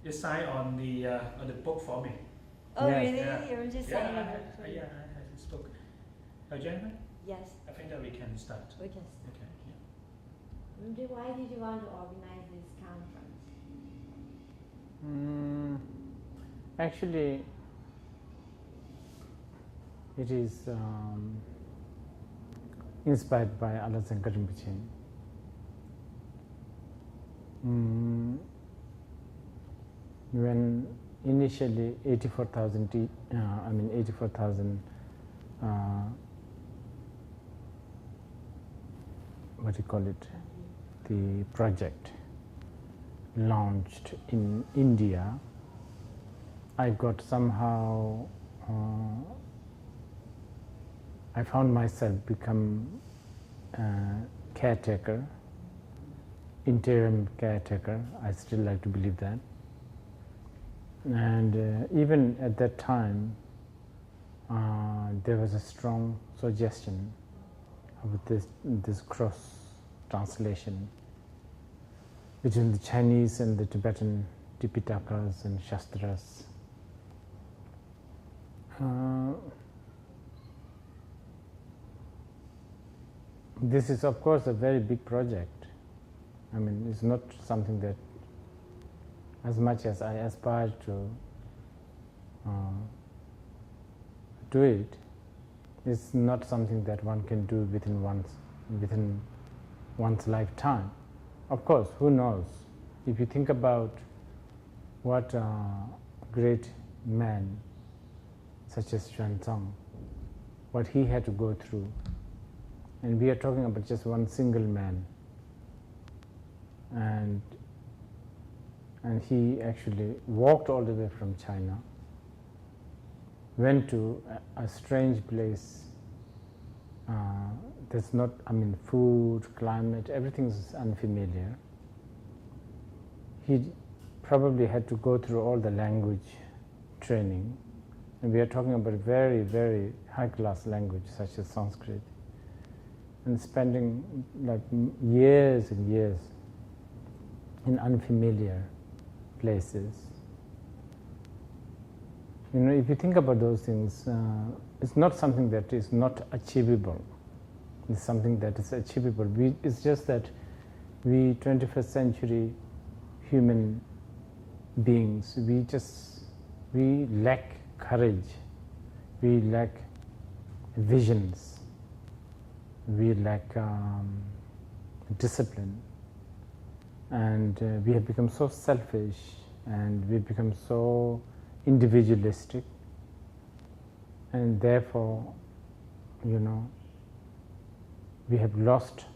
You sign on the book for me. Oh, Yes. really? Yeah. You're just Yeah, signing I it. had, yeah, I had this book. Jennifer, Yes, I think that we can start. we can start. Okay. Yeah. Rinpoche, why did you want to organize this conference? Actually, it is inspired by Khyentse Rinpoche. When initially 84,000, 84,000, what do you call it, the project launched in India, I got somehow, I found myself become caretaker, interim caretaker. I still like to believe that. And even at that time, there was a strong suggestion of this cross translation between the Chinese and the Tibetan Tipitakas and Shastras. This is, of course, a very big project. I mean, it's not something that, as much as I aspire to do it, it's not something that one can do within one's lifetime. Of course, who knows? If you think about what great man such as Xuanzang, what he had to go through, and we are talking about just one single man, and he actually walked all the way from China, went to a strange place. There's not, I mean, food, climate, everything is unfamiliar. He probably had to go through all the language training, and we are talking about very, very high-class language such as Sanskrit, and spending like years and years in unfamiliar places. You know, if you think about those things, it's not something that is not achievable. It's something that is achievable. It's just that we 21st century human beings, we lack courage, we lack visions, we lack discipline, and we have become so selfish, and we become so individualistic, and therefore, you know, we have lost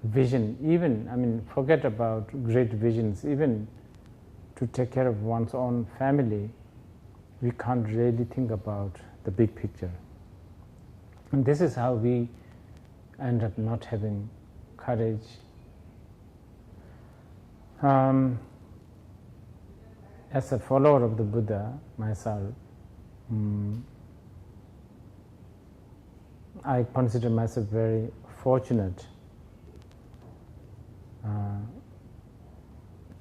vision. Even, I mean, forget about great visions, even to take care of one's own family, we can't really think about the big picture. And this is how we end up not having courage. As a follower of the Buddha myself, I consider myself very fortunate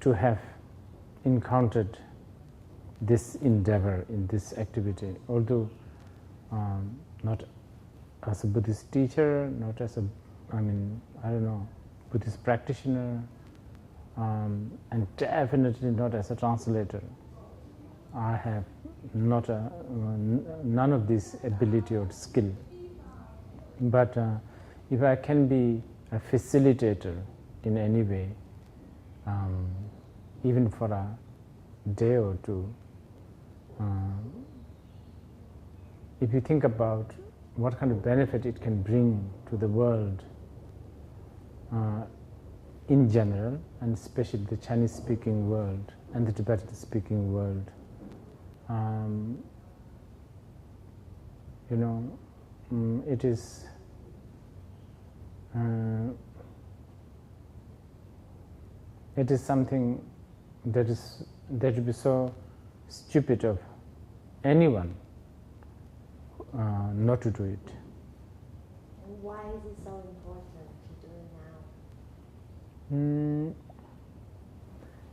to have encountered this endeavor in this activity, although not as a Buddhist teacher, not as a, I mean, I don't know, Buddhist practitioner, and definitely not as a translator. I have not none of this ability or skill. But if I can be a facilitator in any way, even for a day or two, if you think about what kind of benefit it can bring to the world in general, and especially the Chinese-speaking world and the Tibetan-speaking world, you know, it is something that would be so stupid of anyone not to do it. And why is it so important to do it now?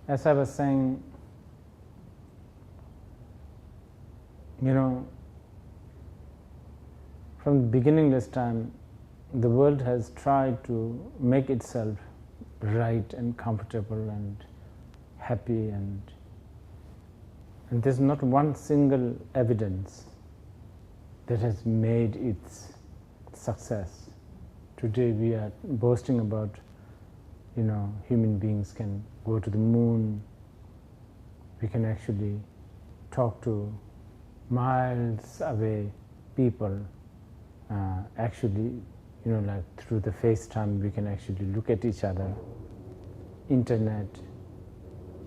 As I was saying, You know, from the beginningless time, the world has tried to make itself right and comfortable and happy, and there's not one single evidence that has made its success. Today we are boasting about, you know, human beings can go to the moon, we can actually talk to miles away people, actually, you know, like through the FaceTime we can actually look at each other, internet,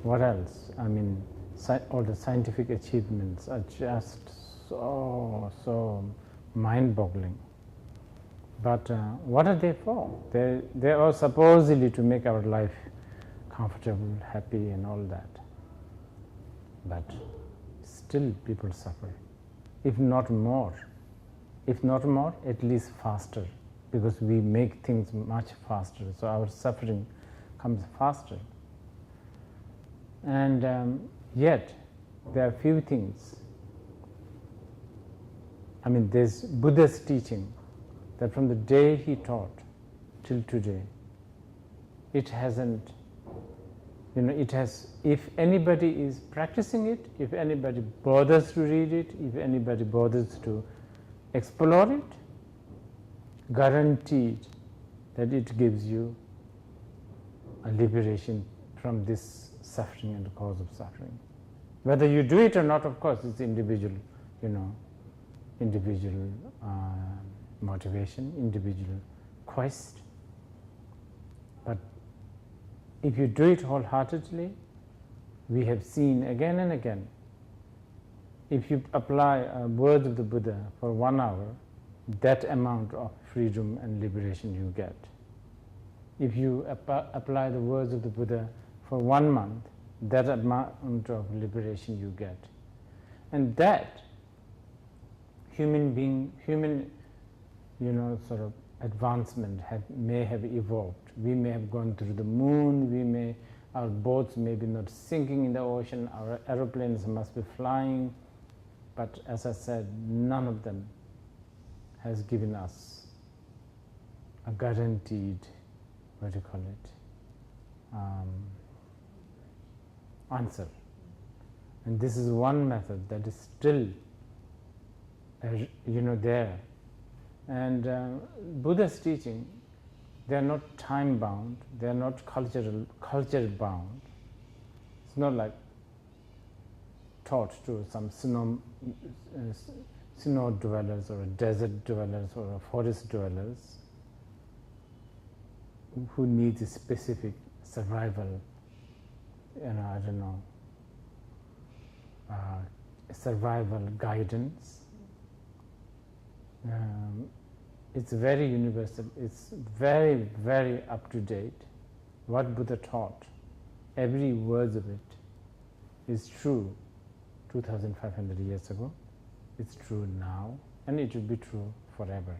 what else? I mean, all the scientific achievements are just so mind-boggling. But what are they for? They are supposedly to make our life comfortable, happy and all that. But still people suffer, if not more, at least faster, because we make things much faster, so our suffering comes faster. And yet there are few things. I mean, there's Buddha's teaching that from the day he taught till today, it hasn't, you know, it has, if anybody is practicing it, if anybody bothers to read it, if anybody bothers to explore it, guaranteed that it gives you a liberation from this suffering and the cause of suffering. Whether you do it or not, of course, it's individual, you know, individual motivation, individual quest. But if you do it wholeheartedly, we have seen again and again, if you apply words of the Buddha for 1 hour, that amount of freedom and liberation you get. If you apply the words of the Buddha for 1 month, that amount of liberation you get. And that human, you know, sort of advancement may have evolved. We may have gone through the moon, our boats may be not sinking in the ocean, our aeroplanes must be flying, but as I said, none of them has given us a guaranteed, what do you call it, answer. And this is one method that is still, you know, there. And Buddha's teaching, they are not time bound, they are not culture bound. It's not like taught to some snow dwellers or desert dwellers or forest dwellers who need a specific survival, you know, I don't know, survival guidance. It's very universal, it's very, very up to date. What Buddha taught, every word of it is true 2,500 years ago, it's true now, and it will be true forever.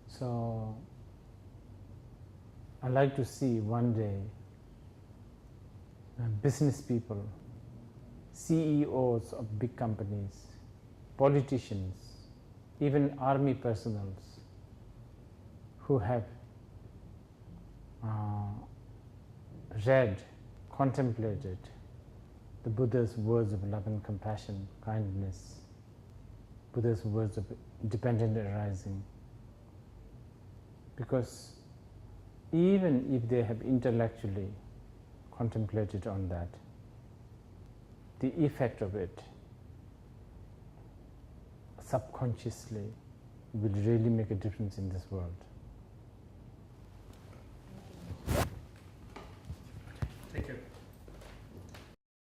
So I like to see one day business people, CEOs of big companies, politicians, even army personals who have read, contemplated the Buddha's words of love and compassion, kindness, Buddha's words of dependent arising. Because even if they have intellectually contemplated on that, the effect of it subconsciously will really make a difference in this world.